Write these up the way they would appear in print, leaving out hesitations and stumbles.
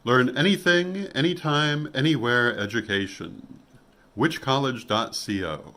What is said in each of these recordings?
Learn anything, anytime, anywhere education. Witchcollege.co.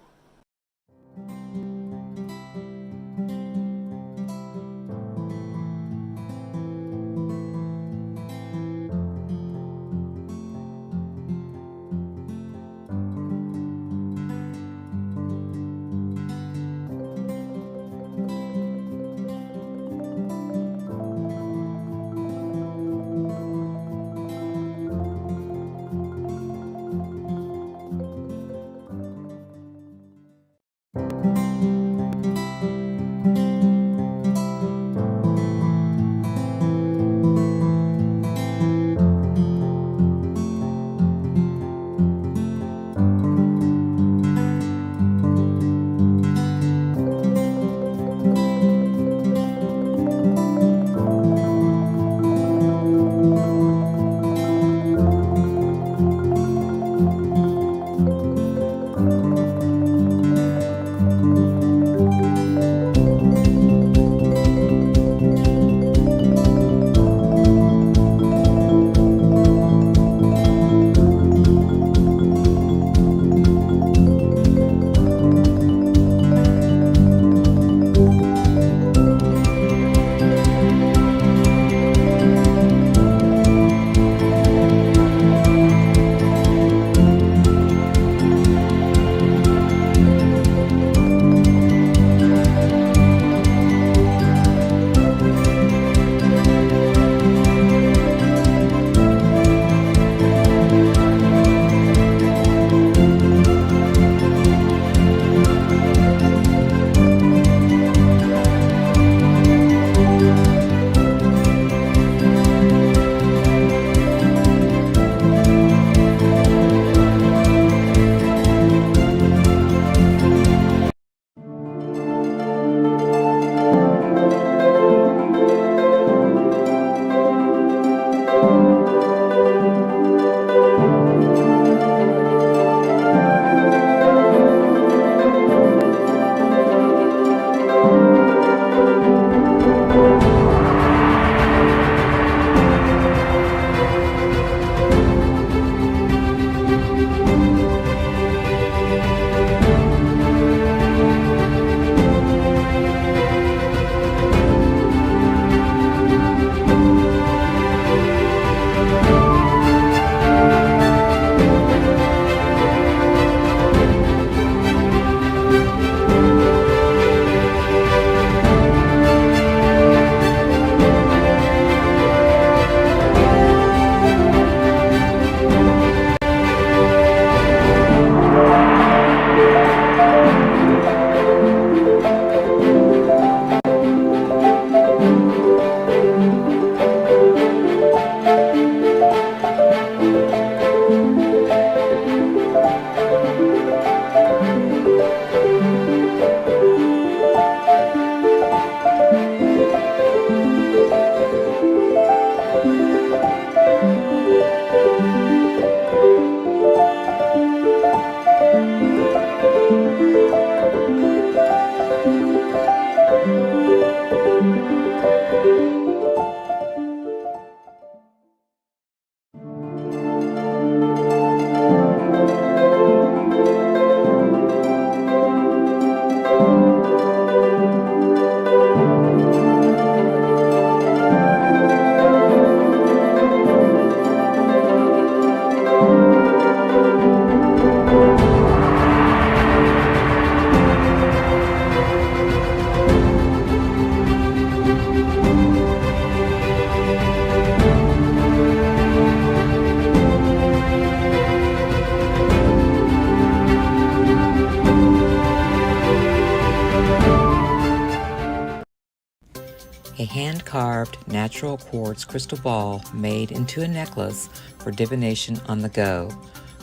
a hand-carved natural quartz crystal ball made into a necklace for divination on the go.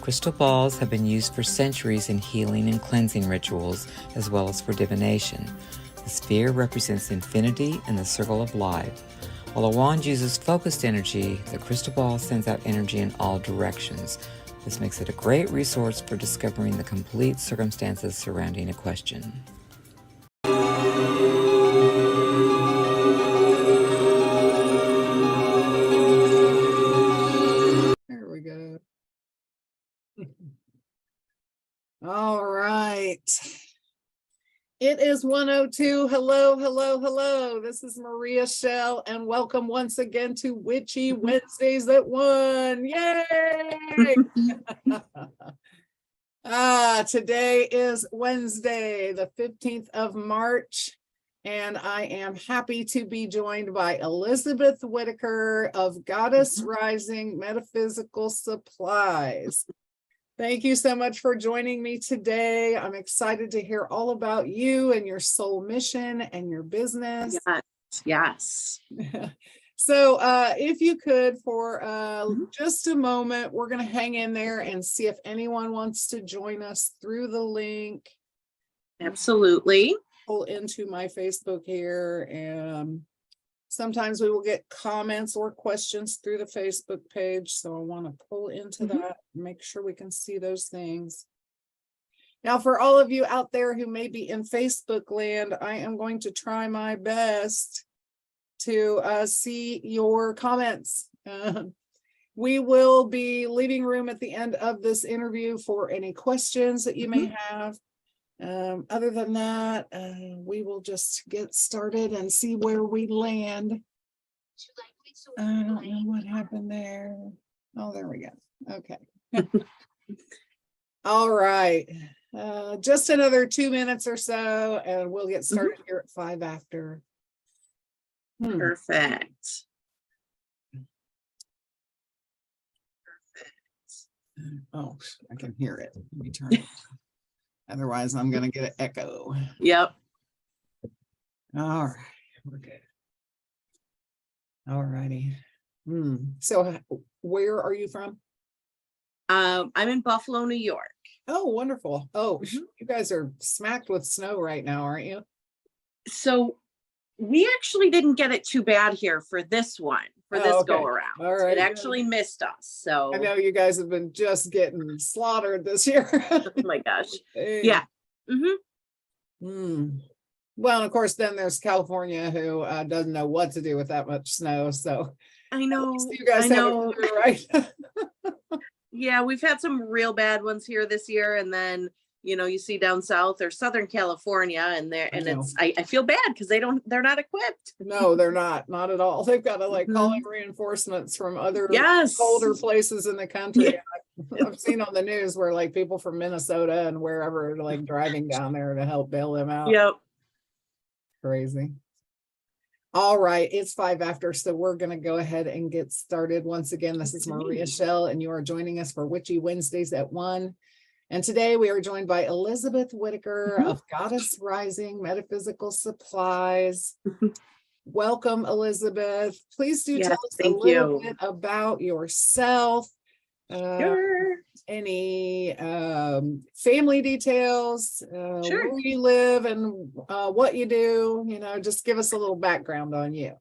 Crystal balls have been used for centuries in healing and cleansing rituals, as well as for divination. The sphere represents infinity and the circle of life. While a wand uses focused energy, the crystal ball sends out energy in all directions. This makes it a great resource for discovering the complete circumstances surrounding a question. All right. It is 1:02. Hello, hello, hello. This is Maria Shell, and welcome once again to Witchy Wednesdays at 1. Yay! Today is Wednesday, the 15th of March, and I am happy to be joined by Elizabeth Whitacre of Goddess Rising Metaphysical Supplies. Thank you so much for joining me today. I'm excited to hear all about you and your soul mission and your business. Yes. So if you could, for just a moment, we're going to hang in there and see if anyone wants to join us through the link. Absolutely. Pull into my Facebook here, and sometimes we will get comments or questions through the Facebook page. So I want to pull into that, make sure we can see those things. Now, for all of you out there who may be in Facebook land, I am going to try my best to see your comments. We will be leaving room at the end of this interview for any questions that you may have. Other than that, we will just get started and see where we land. I don't know what happened there. Oh, there we go. Okay. All right. Just another 2 minutes or so, and we'll get started here at 5 after. Perfect. Oh, I can hear it. Let me turn it. Otherwise, I'm going to get an echo. Yep. All right. We're good. All righty. So where are you from? I'm in Buffalo, New York. Oh, wonderful. Oh, you guys are smacked with snow right now, aren't you? So we actually didn't get it too bad here for this one, go around. All right. It actually missed us. So I know you guys have been just getting slaughtered this year. oh my gosh. Hey. Yeah. Well, and of course, then there's California, who doesn't know what to do with that much snow. So I know. you guys have it through, right? Yeah, we've had some real bad ones here this year, and then you see down south or Southern California, and I feel bad because they're not equipped. No, they're not at all. They've got to call in reinforcements from other colder places in the country. Yeah. I've seen on the news where people from Minnesota and wherever are driving down there to help bail them out. Yep. Crazy. All right, it's 5 after, so we're going to go ahead and get started. Once again, this is Maria Shell, and you are joining us for Witchy Wednesdays at 1. And today we are joined by Elizabeth Whitacre of Goddess Rising Metaphysical Supplies. Welcome, Elizabeth. Please do tell us a little bit about yourself. Sure. Any family details, where you live and what you do, just give us a little background on you.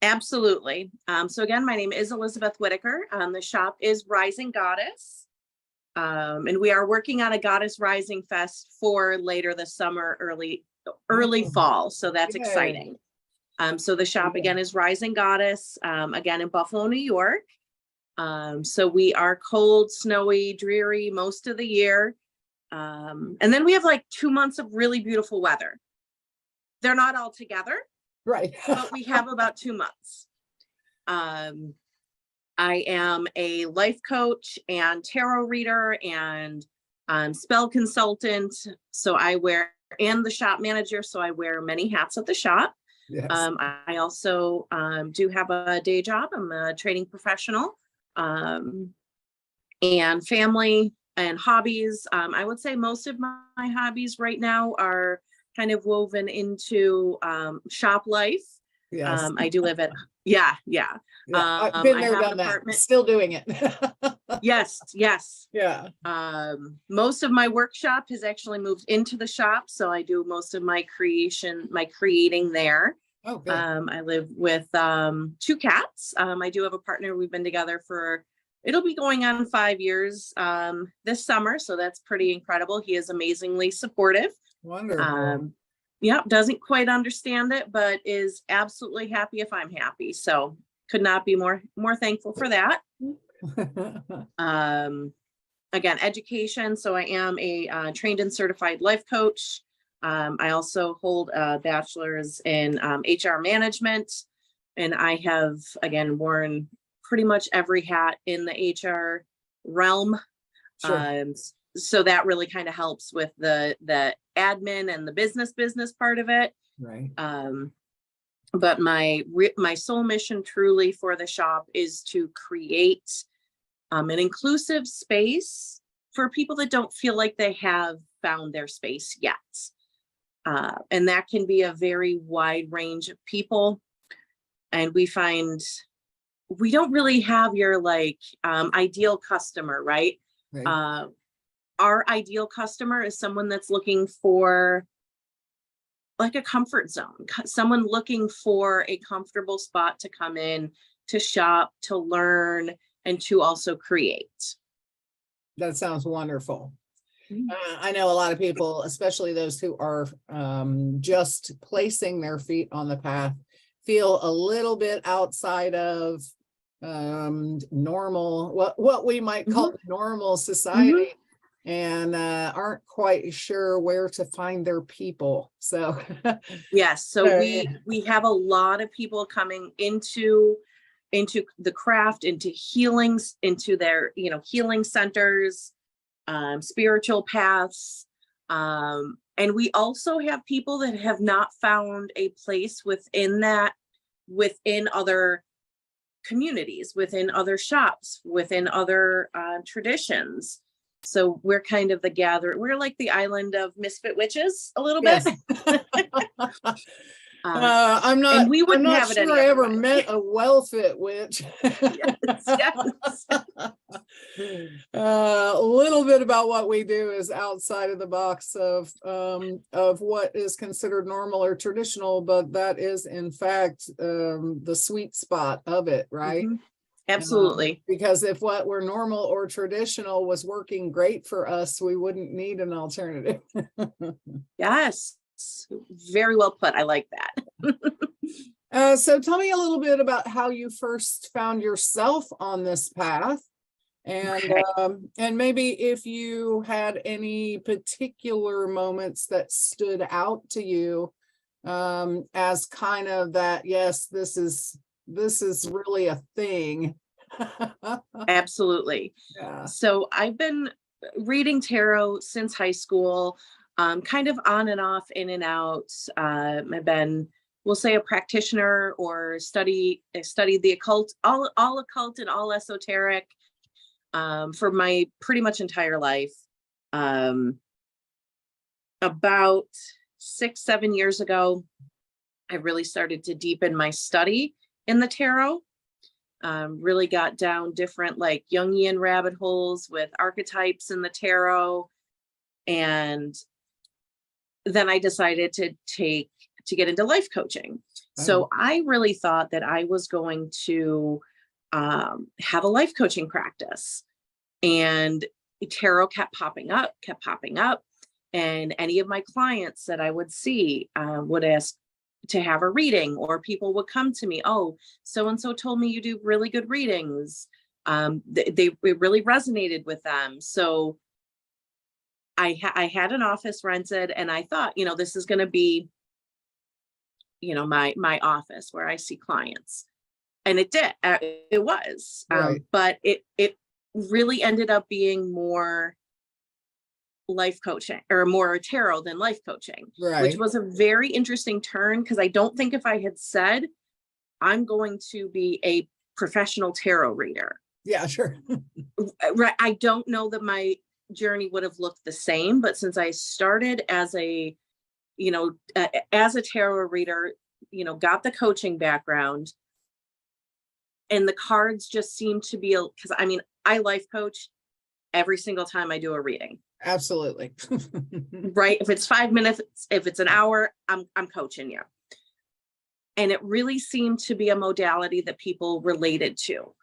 Absolutely. So again, my name is Elizabeth Whitacre. The shop is Rising Goddess. And we are working on a Goddess Rising Fest for later this summer, early fall. So that's exciting. So the shop again is Rising Goddess, again in Buffalo, New York. So we are cold, snowy, dreary most of the year. And then we have 2 months of really beautiful weather. They're not all together, right? But we have about 2 months. I am a life coach and tarot reader and spell consultant. So and the shop manager. So I wear many hats at the shop. Yes. I also do have a day job. I'm a training professional. And family and hobbies. I would say most of my hobbies right now are kind of woven into shop life. Yes. I do live at I've been there, done that. Still doing it. Yes. Yeah. Most of my workshop has actually moved into the shop, so I do most of my creating there. Oh, good. I live with 2 cats. I do have a partner. We've been together it'll be going on 5 years this summer, so that's pretty incredible. He is amazingly supportive. Wonderful. Doesn't quite understand it, but is absolutely happy if I'm happy. So could not be more thankful for that. again, education. So I am a trained and certified life coach. I also hold a bachelor's in HR management, and I have, again, worn pretty much every hat in the HR realm. Sure. So that really kind of helps with the admin and the business part of it. Right. But my sole mission truly for the shop is to create an inclusive space for people that don't feel like they have found their space yet. And that can be a very wide range of people. And we find we don't really have your like ideal customer, right? Right. Our ideal customer is someone that's looking for like a comfort zone, someone looking for a comfortable spot to come in, to shop, to learn, and to also create. That sounds wonderful. I know a lot of people, especially those who are just placing their feet on the path, feel a little bit outside of normal, what we might call normal society, and aren't quite sure where to find their people. So yes, so we have a lot of people coming into the craft, into healings, into their healing centers, spiritual paths, and we also have people that have not found a place within other communities, within other shops, within other traditions. So we're kind of the we're like the island of misfit witches a little bit. I'm not sure I ever met a well-fit witch. Yes. A little bit about what we do is outside of the box of what is considered normal or traditional, but that is in fact the sweet spot of it, right? Absolutely. Because if what were normal or traditional was working great for us, we wouldn't need an alternative. Yes. Very well put. I like that. So tell me a little bit about how you first found yourself on this path, and maybe if you had any particular moments that stood out to you as kind of that, yes, this is really a thing. Absolutely. Yeah. So I've been reading tarot since high school. Kind of on and off, in and out. I've been, we'll say, a practitioner or studied the occult, all occult and all esoteric for my pretty much entire life. About 6-7 years ago, I really started to deepen my study in the tarot. Really got down different like Jungian rabbit holes with archetypes in the tarot, and then I decided to get into life coaching. So I really thought that I was going to have a life coaching practice, and tarot kept popping up. And any of my clients that I would see would ask to have a reading, or people would come to me, oh, so-and-so told me you do really good readings. It really resonated with them. So I had an office rented, and I thought, this is going to be, my office where I see clients. And it did. It was. Right. But it really ended up being more life coaching, or more tarot than life coaching, right, which was a very interesting turn, because I don't think if I had said I'm going to be a professional tarot reader, yeah, sure, right, I don't know that my journey would have looked the same. But since I started as a tarot reader, got the coaching background, and the cards just seem to be, because I life coach every single time I do a reading. Absolutely. Right. If it's 5 minutes, if it's an hour, I'm coaching you. And it really seemed to be a modality that people related to,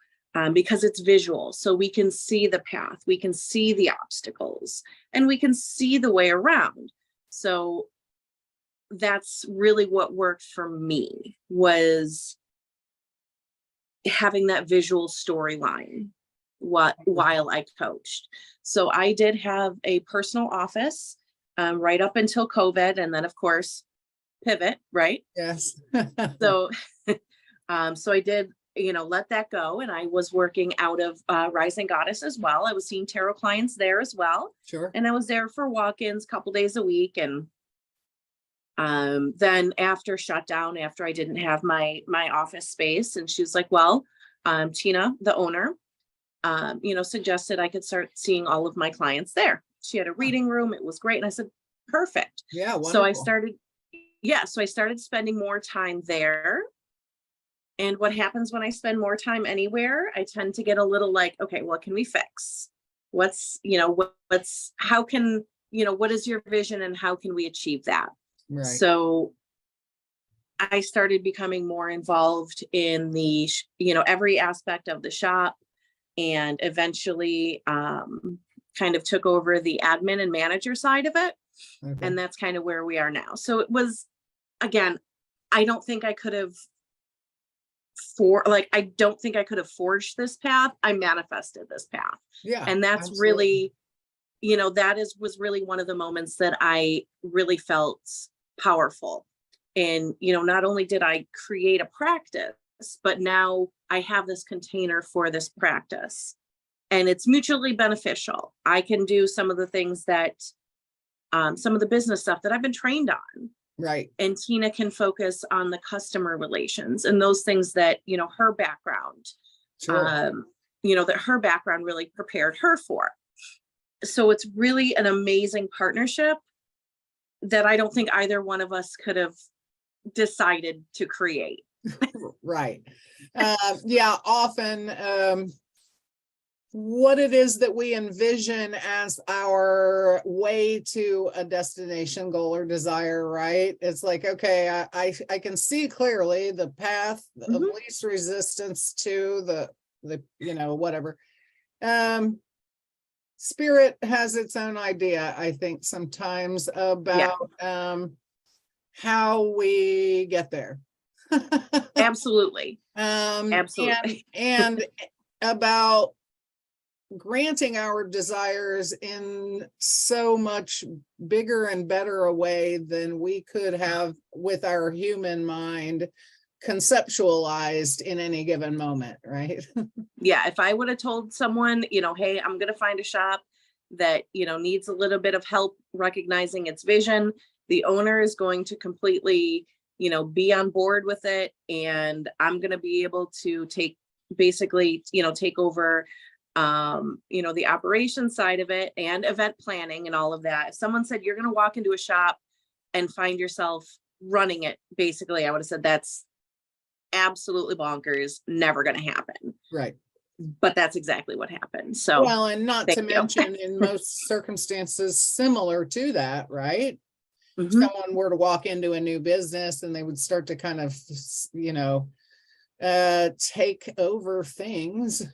because it's visual. So we can see the path, we can see the obstacles, and we can see the way around. So that's really what worked for me, was having that visual storyline. while I coached. So I did have a personal office right up until COVID, and then of course pivot, right? Yes. So so I did, let that go, and I was working out of Rising Goddess as well. I was seeing tarot clients there as well, Sure. and I was there for walk-ins a couple days a week. And then after shutdown, after I didn't have my office space, and she was like, well, Tina, the owner, suggested I could start seeing all of my clients there. She had a reading room. It was great. And I said, perfect. Yeah. Wonderful. So I started spending more time there. And what happens when I spend more time anywhere, I tend to get a little like, okay, what can we fix? What is your vision and how can we achieve that? Right. So I started becoming more involved in the, every aspect of the shop, and eventually kind of took over the admin and manager side of it. Okay. And that's kind of where we are now. So it was, again, I don't think I could have forged this path. I manifested this path. Yeah. And that's absolutely. really, was really one of the moments that I really felt powerful. And, not only did I create a practice, but now I have this container for this practice, and it's mutually beneficial. I can do some of the things that, some of the business stuff that I've been trained on. Right. And Tina can focus on the customer relations and those things that, her background, Sure. that her background really prepared her for. So it's really an amazing partnership that I don't think either one of us could have decided to create. Right. Yeah. Often, what it is that we envision as our way to a destination, goal, or desire, right? It's like, okay, I can see clearly the path of least resistance to the whatever. Spirit has its own idea, I think, sometimes about how we get there. Absolutely. Absolutely. And about granting our desires in so much bigger and better a way than we could have with our human mind conceptualized in any given moment, right? Yeah, if I would have told someone, hey, I'm going to find a shop that, needs a little bit of help recognizing its vision, the owner is going to completely, be on board with it. And I'm going to be able to take over, the operation side of it and event planning and all of that. If someone said, you're going to walk into a shop and find yourself running it, basically, I would have said, that's absolutely bonkers, never going to happen. Right. But that's exactly what happened. So, well, and not to mention in most circumstances similar to that, right? If someone were to walk into a new business and they would start to kind of, take over things.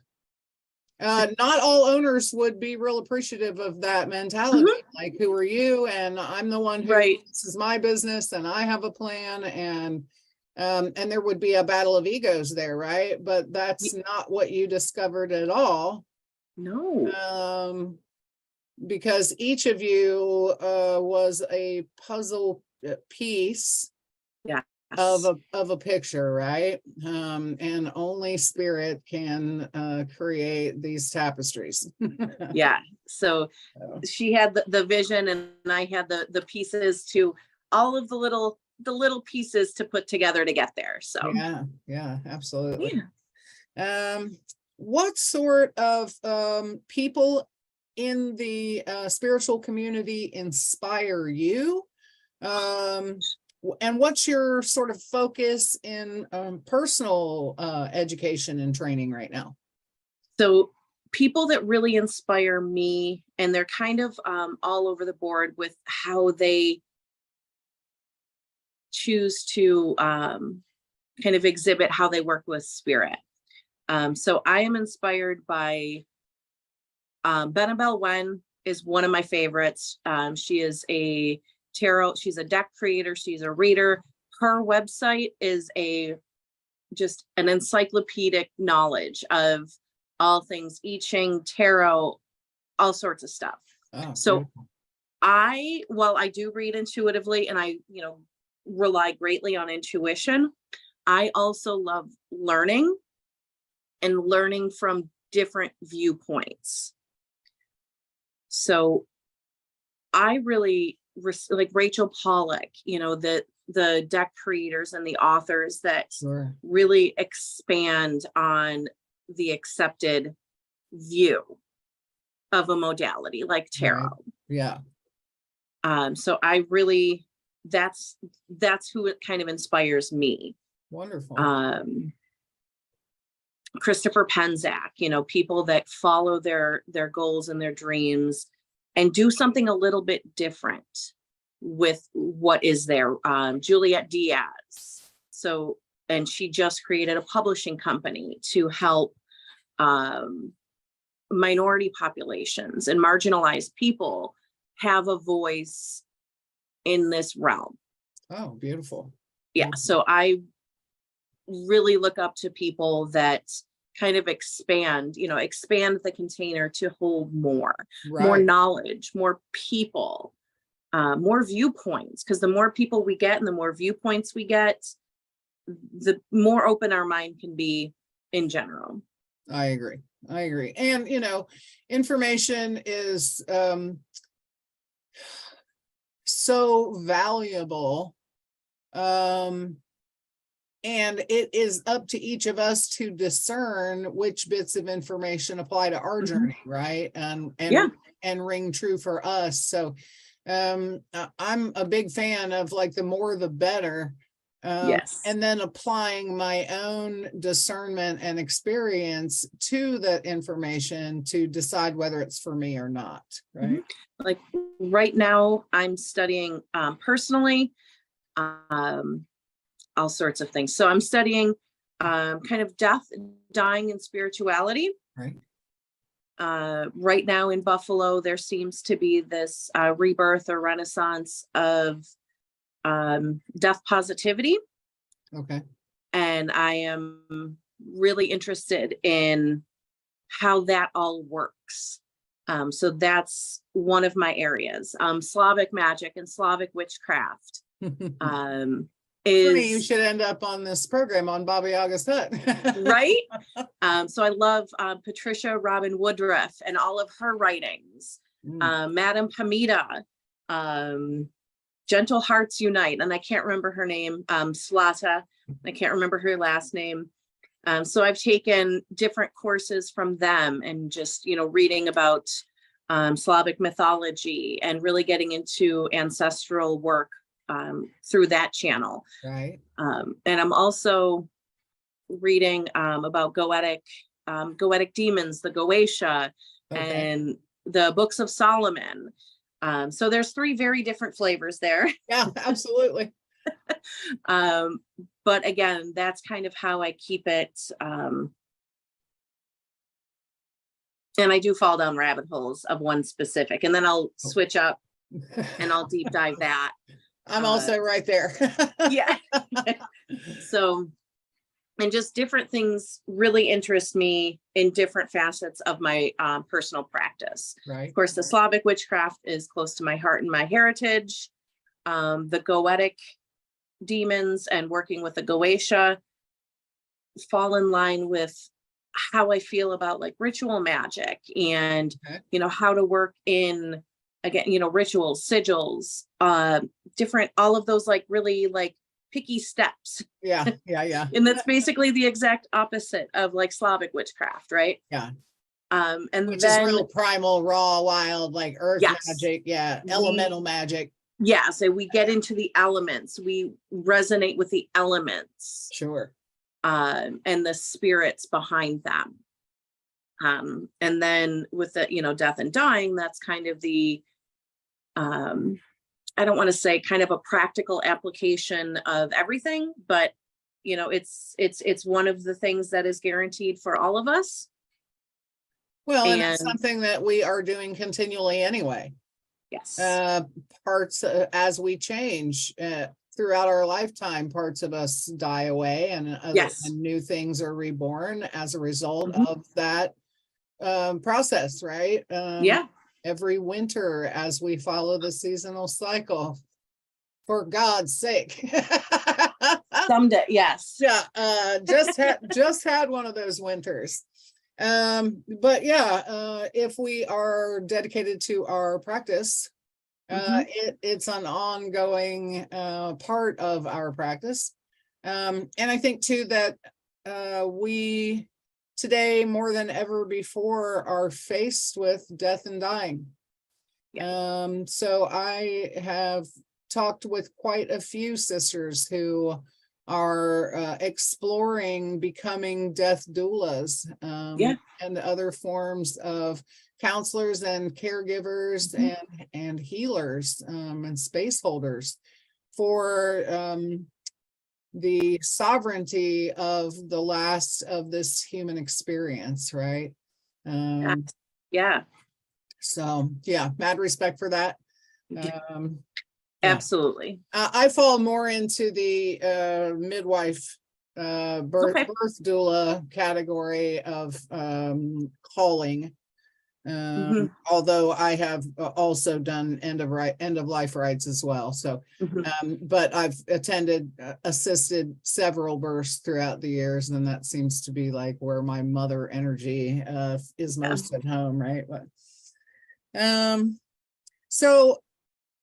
Not all owners would be real appreciative of that mentality. Like, who are you? And I'm the one who, this is my business and I have a plan, and there would be a battle of egos there, right? But that's not what you discovered at all. No. Because each of you was a puzzle piece of a picture, right? And only spirit can create these tapestries. Yeah. So she had the vision, and I had the pieces to all of the little pieces to put together to get there. So yeah, absolutely. What sort of people in the spiritual community inspire you? And what's your sort of focus in personal education and training right now? So people that really inspire me, and they're kind of all over the board with how they choose to kind of exhibit how they work with spirit. So I am inspired by Benabel Wen is one of my favorites. She is a tarot, she's a deck creator, she's a reader. Her website is just an encyclopedic knowledge of all things I Ching, tarot, all sorts of stuff. Oh, So beautiful. while I do read intuitively and I, rely greatly on intuition, I also love learning and learning from different viewpoints. So I really like Rachel Pollack, the deck creators and the authors that Sure. really expand on the accepted view of a modality like tarot. Right. Yeah. So I really, that's who it kind of inspires me. Wonderful. Christopher Penzak, people that follow their goals and their dreams and do something a little bit different with what is there. Juliet Diaz. So, and she just created a publishing company to help minority populations and marginalized people have a voice in this realm. Oh, beautiful. Yeah. So I really look up to people that kind of expand the container to hold more knowledge, more people, more viewpoints, because the more people we get and the more viewpoints we get, the more open our mind can be in general. I agree. And, information is so valuable. And it is up to each of us to discern which bits of information apply to our journey, right? And ring true for us. So I'm a big fan of like the more the better. Yes. And then applying my own discernment and experience to that information to decide whether it's for me or not, right? Like right now I'm studying personally, all sorts of things. So I'm studying kind of death, dying, and spirituality. Right. Right now in Buffalo, there seems to be this rebirth or renaissance of death positivity. Okay. And I am really interested in how that all works. So that's one of my areas. Slavic magic and Slavic witchcraft. You should end up on this program on Baba Yaga's Hut. Right? So I love Patricia Robin Woodruff and all of her writings. Madame Hamida, Gentle Hearts Unite, and I can't remember her name, Slata, I can't remember her last name. So I've taken different courses from them and just, reading about Slavic mythology and really getting into ancestral work through that channel. Right. And I'm also reading about goetic demons, the Goetia, and the books of Solomon. So there's 3 very different flavors there. Yeah, absolutely. But again, that's kind of how I keep it. And I do fall down rabbit holes of one specific, and then I'll switch up and I'll deep dive that. I'm also right there. Yeah. So, and just different things really interest me in different facets of my personal practice. Right. Of course, the Slavic witchcraft is close to my heart and my heritage. The Goetic demons and working with the Goetia fall in line with how I feel about like ritual magic and, how to work in, again, rituals, sigils, different, all of those like really like picky steps. Yeah. And that's basically the exact opposite of like Slavic witchcraft, right? Yeah. And which then is real primal, raw, wild, like earth magic. Yeah. Elemental magic. Yeah. So we get into the elements, we resonate with the elements. Sure. And the spirits behind them. And then with the, death and dying, that's kind of the, I don't want to say kind of a practical application of everything, but it's one of the things that is guaranteed for all of us. Well, and it's something that we are doing continually anyway. Yes. Parts as we change throughout our lifetime, parts of us die away and new things are reborn as a result of that process, right? Yeah, Every winter as we follow the seasonal cycle. For God's sake. someday, yes. Yeah, just had one of those winters. But yeah, if we are dedicated to our practice, it's an ongoing part of our practice. And I think too that we today more than ever before are faced with death and dying. So I have talked with quite a few sisters who are exploring becoming death doulas, and other forms of counselors and caregivers and healers, and space holders for the sovereignty of the last of this human experience, right? Yeah, So yeah, mad respect for that. absolutely. I fall more into the midwife, birth doula category of calling. Although I have also done end of life rites as well. So, but I've assisted several births throughout the years, and that seems to be like where my mother energy is most at home, right? But, so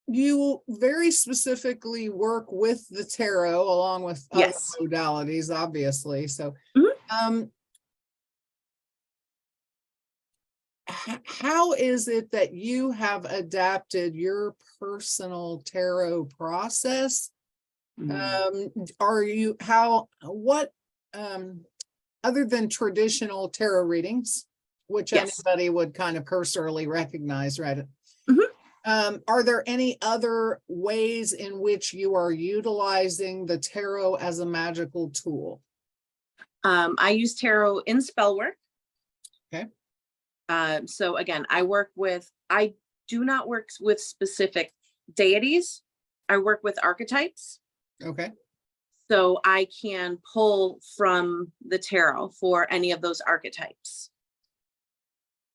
you very specifically work with the tarot along with other modalities, obviously. So, how is it that you have adapted your personal tarot process? Other than traditional tarot readings, which anybody would kind of cursorily recognize, right? Are there any other ways in which you are utilizing the tarot as a magical tool? I use tarot in spell work. Okay. So again, I do not work with specific deities. I work with archetypes. Okay. So I can pull from the tarot for any of those archetypes.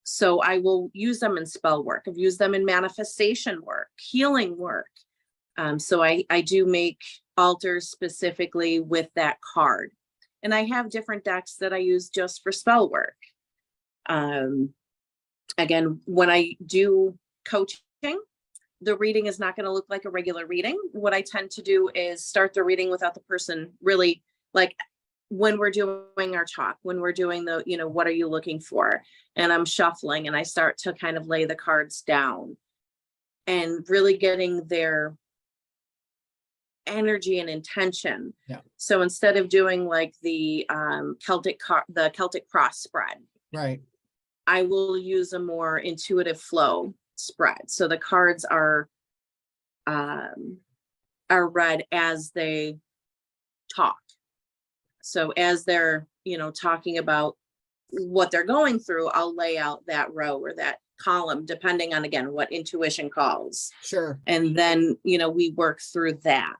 So I will use them in spell work. I've used them in manifestation work, healing work. So I do make altars specifically with that card. And I have different decks that I use just for spell work. Again, when I do coaching, the reading is not going to look like a regular reading. What I tend to do is start the reading without the person really, like when we're doing our talk, when we're doing the, what are you looking for? And I'm shuffling and I start to kind of lay the cards down and really getting their energy and intention. Yeah. So instead of doing like the Celtic cross spread, right, I will use a more intuitive flow spread. So the cards are read as they talk. So as they're, talking about what they're going through, I'll lay out that row or that column, depending on, again, what intuition calls. Sure. And then, we work through that.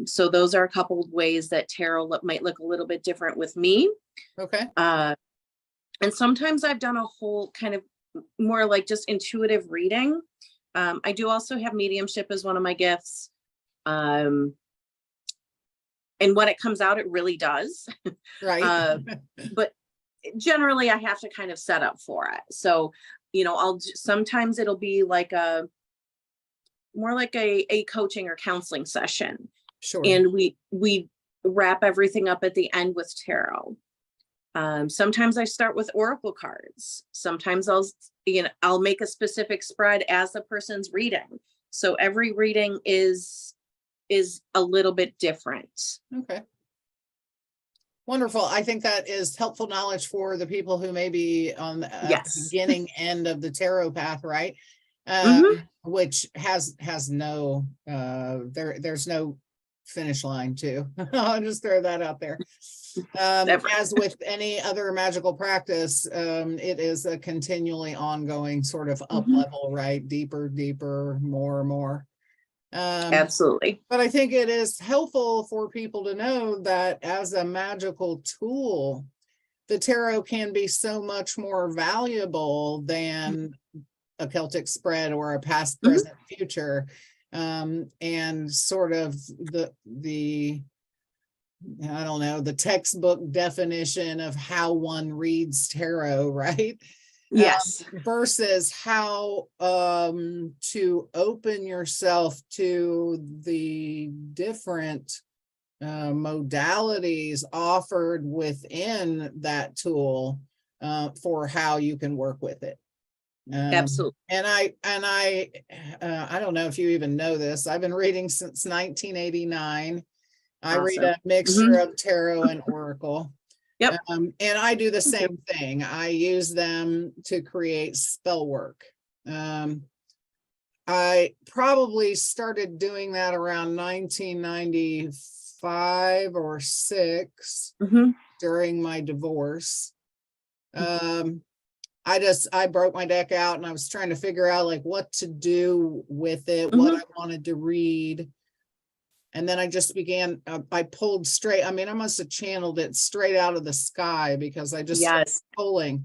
So those are a couple of ways that tarot might look a little bit different with me. Okay. And sometimes I've done a whole kind of more like just intuitive reading. I do also have mediumship as one of my gifts. And when it comes out, it really does. Right. But generally I have to kind of set up for it. So, sometimes it'll be like more like a coaching or counseling session. Sure. And we wrap everything up at the end with tarot. Sometimes I start with oracle cards. Sometimes I'll make a specific spread as the person's reading. So every reading is a little bit different. Okay. Wonderful. I think that is helpful knowledge for the people who may be on the beginning end of the tarot path, right? Which has no, there's no finish line too. I'll just throw that out there. As with any other magical practice, it is a continually ongoing sort of up level, right? Deeper, more. Absolutely. But I think it is helpful for people to know that as a magical tool, the tarot can be so much more valuable than a Celtic spread or a past, present, future. And sort of the I don't know, the textbook definition of how one reads tarot, right? Yes. Versus how to open yourself to the different modalities offered within that tool for how you can work with it. Absolutely. And I don't know if you even know this. I've been reading since 1989. I read Awesome. a mixture of tarot and oracle. Yep. And I do the same thing. I use them to create spell work. I probably started doing that around 1995 or 6 during my divorce. I broke my deck out and I was trying to figure out like what to do with it, what I wanted to read. And then I just began, I pulled straight. I mean, I must have channeled it straight out of the sky because I just started pulling.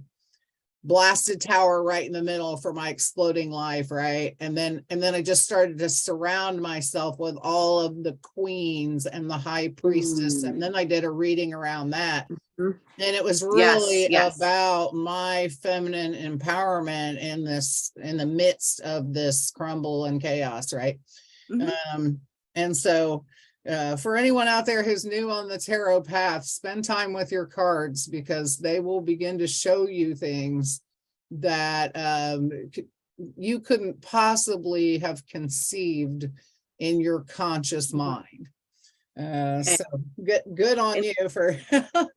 Blasted tower right in the middle for my exploding life, right? And then I just started to surround myself with all of the queens and the high priestess. And then I did a reading around that. And it was really about my feminine empowerment in the midst of this crumble and chaos, right? And so for anyone out there who's new on the tarot path, spend time with your cards because they will begin to show you things that you couldn't possibly have conceived in your conscious mind. So good on you for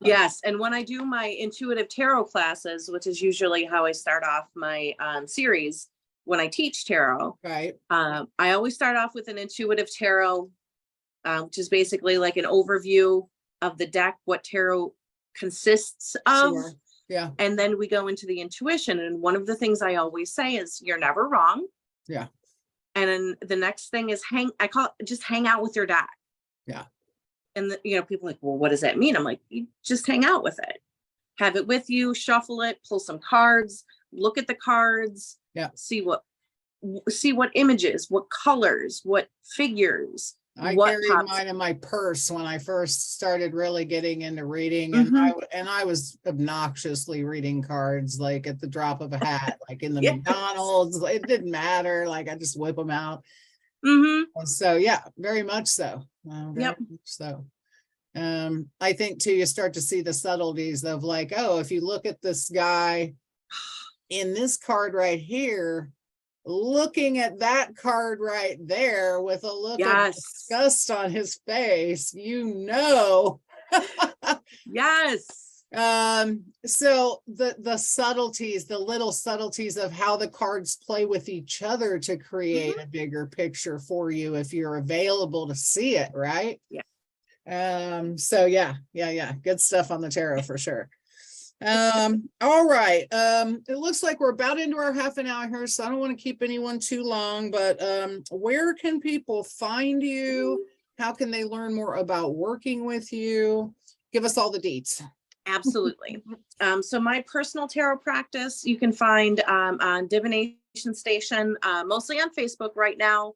yes. And when I do my intuitive tarot classes, which is usually how I start off my series when I teach tarot, right? I always start off with an intuitive tarot, which is basically like an overview of the deck, what tarot consists of. Sure. Yeah. And then we go into the intuition. And one of the things I always say is you're never wrong. Yeah. And then the next thing is just hang out with your deck. Yeah. And people are like, well, what does that mean? I'm like, you just hang out with it. Have it with you, shuffle it, pull some cards, look at the cards. Yeah. See what images, what colors, what figures. I carried mine in my purse when I first started really getting into reading, and I was obnoxiously reading cards like at the drop of a hat, like in the McDonald's. It didn't matter. Like I just whip them out. So yeah, very much so. Very much so. I think too, you start to see the subtleties of like, oh, if you look at this guy in this card right here, looking at that card right there with a look of disgust on his face, yes. So the subtleties, the little subtleties of how the cards play with each other to create a bigger picture for you if you're available to see it, right? So yeah, good stuff on the tarot for sure. All right. It looks like we're about into our half an hour here, so I don't want to keep anyone too long, but where can people find you? How can they learn more about working with you? Give us all the deets. Absolutely. So my personal tarot practice, you can find on Divination Station, mostly on Facebook right now.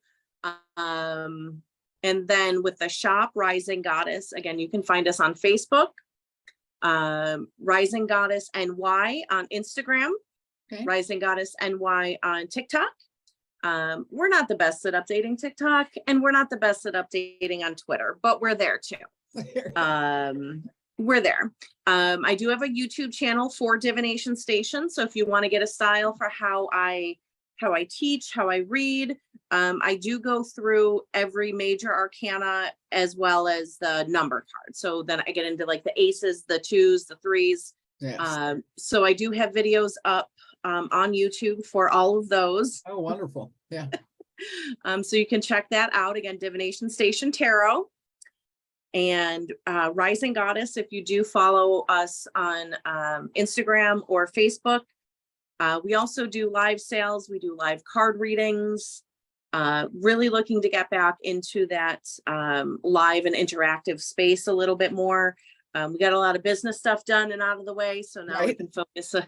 And then with the shop, Rising Goddess, again, you can find us on Facebook. Rising Goddess NY on Instagram, Rising Goddess NY on TikTok. We're not the best at updating TikTok, and we're not the best at updating on Twitter, but we're there too. We're there. I do have a YouTube channel for Divination Station, so if you want to get a style for how I teach, how I read, I do go through every major arcana as well as the number card. So then I get into like the aces, the twos, the threes. Yes. So I do have videos up on YouTube for all of those. Oh, wonderful. Yeah. So you can check that out. Again, Divination Station Tarot. And Rising Goddess, if you do follow us on Instagram or Facebook, we also do live sales. We do live card readings. Really looking to get back into that live and interactive space a little bit more. We got a lot of business stuff done and out of the way, so now we Right. can focus a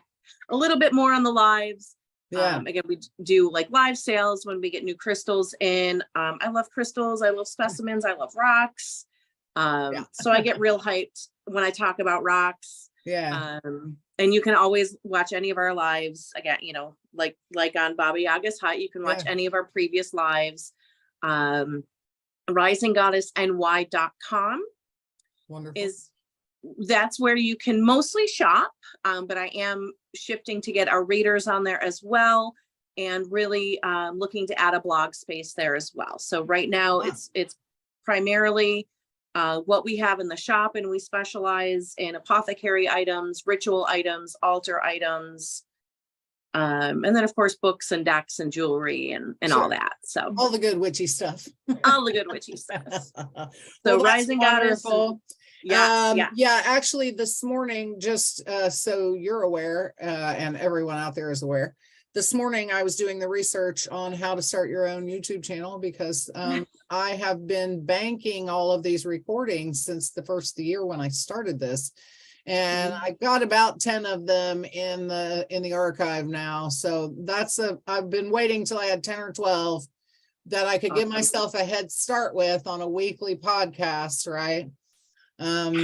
little bit more on the lives. Yeah. Again, we do like live sales when we get new crystals in. I love crystals. I love specimens. I love rocks. So I get real hyped when I talk about rocks. Yeah. And you can always watch any of our lives again, you know, like on Baba Yaga's Hut, you can watch Yeah. any of our previous lives. risinggoddessny.com Wonderful. that's where you can mostly shop. But I am shifting to get our readers on there as well, and really looking to add a blog space there as well. So right now it's primarily what we have in the shop, and we specialize in apothecary items, ritual items, altar items, and then of course books and decks and jewelry and Sure. all that. So All the good witchy stuff. all the good witchy stuff. Well, So that's Rising Goddess. wonderful. Yeah. Yeah, actually this morning, just so you're aware, and everyone out there is aware, this morning I was doing the research on how to start your own YouTube channel, because I have been banking all of these recordings since the first of the year when I started this. And I got about 10 of them in the archive now. So I've been waiting till I had 10 or 12 that I could give myself a head start with on a weekly podcast, right?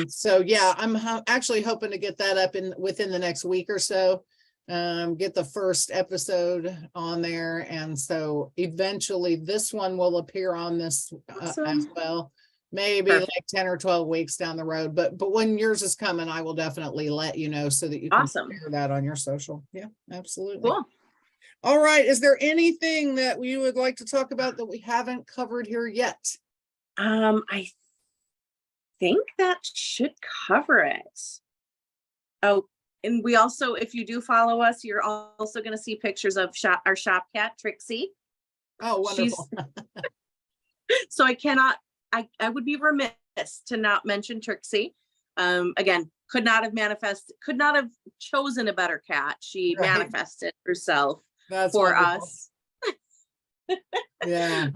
So yeah, I'm actually hoping to get that up within the next week or so, get the first episode on there. And so eventually this one will appear on this as well, maybe Perfect. like 10 or 12 weeks down the road. But when yours is coming, I will definitely let you know so that you can share that on your social. Yeah, absolutely. Cool. All right. Is there anything that you would like to talk about that we haven't covered here yet? I think that should cover it. Oh, and we also, if you do follow us, you're also going to see pictures of our shop cat, Trixie. Oh, wonderful. So I would be remiss to not mention Trixie. Again, could not have chosen a better cat. She manifested herself for us. Yeah.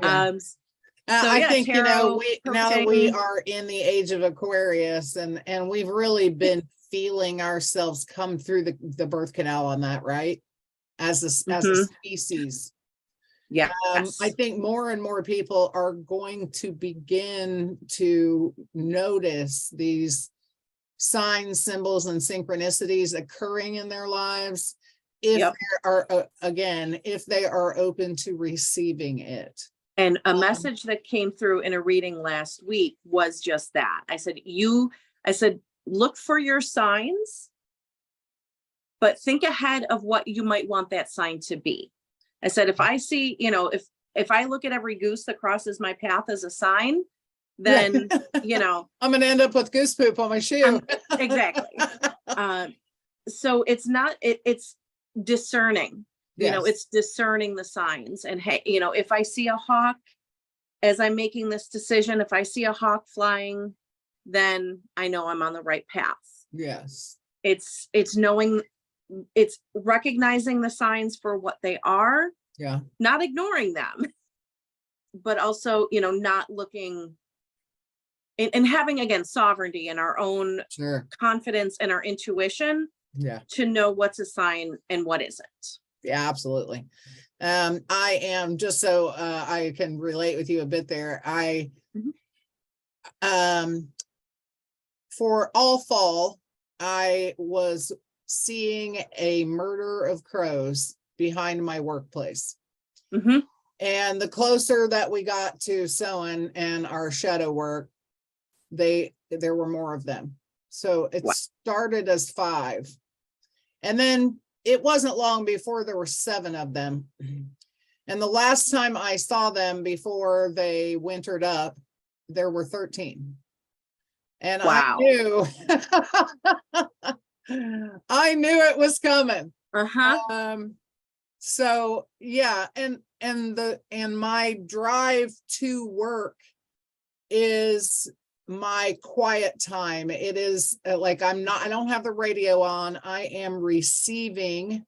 So I think, tarot, now that we are in the age of Aquarius, and we've really been feeling ourselves come through the birth canal on that, right? As a species. Yeah. I think more and more people are going to begin to notice these signs, symbols, and synchronicities occurring in their lives if they are open to receiving it. And a message that came through in a reading last week was just that. I said, look for your signs, but think ahead of what you might want that sign to be. I said, if I see, if I look at every goose that crosses my path as a sign, then, I'm going to end up with goose poop on my shoe. Exactly. So it's discerning. Yes. It's discerning the signs. And hey, if I see a hawk as I'm making this decision, if I see a hawk flying, then I know I'm on the right path. Yes. It's recognizing the signs for what they are. Yeah. Not ignoring them, but also, not looking and having, again, sovereignty and our own confidence and our intuition to know what's a sign and what isn't. Yeah, absolutely. I am, just so I can relate with you a bit there. For all fall, I was seeing a murder of crows behind my workplace. And the closer that we got to sewing and our shadow work, there were more of them. So it started as 5. And then it wasn't long before there were 7 of them. And the last time I saw them before they wintered up, there were 13. And I knew it was coming. So yeah, and my drive to work is my quiet time. It is like I don't have the radio on. I am receiving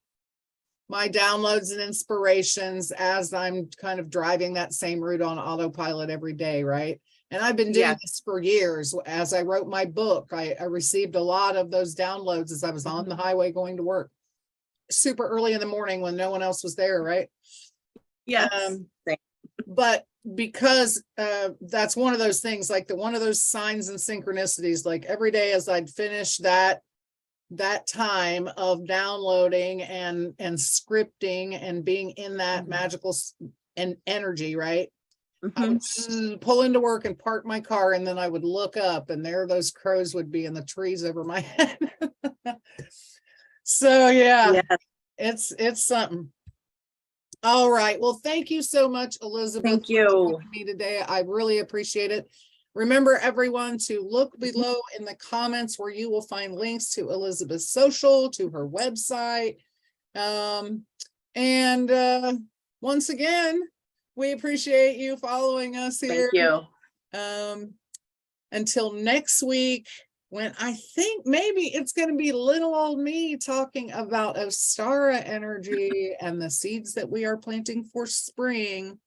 my downloads and inspirations as I'm kind of driving that same route on autopilot every day, right? And I've been doing Yes. this for years. As I wrote my book, I received a lot of those downloads as I was on the highway going to work super early in the morning when no one else was there, right? Yes. Same. But because that's one of those things, like one of those signs and synchronicities, like every day as I'd finish that time of downloading and scripting and being in that magical and energy, right? I would pull into work and park my car, and then I would look up, and there those crows would be in the trees over my head. So yeah, it's something. All right. Well, thank you so much, Elizabeth. Thank for you. joining me today. I really appreciate it. Remember, everyone, to look below in the comments where you will find links to Elizabeth's social, to her website. Once again, we appreciate you following us here. Thank you. Until next week, when I think maybe it's going to be little old me talking about Ostara energy and the seeds that we are planting for spring.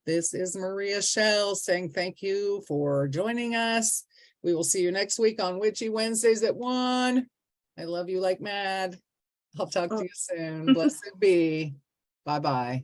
This is Maria Shell saying thank you for joining us. We will see you next week on Witchy Wednesdays at 1. I love you like mad. I'll talk to you soon. Blessed be. Bye-bye.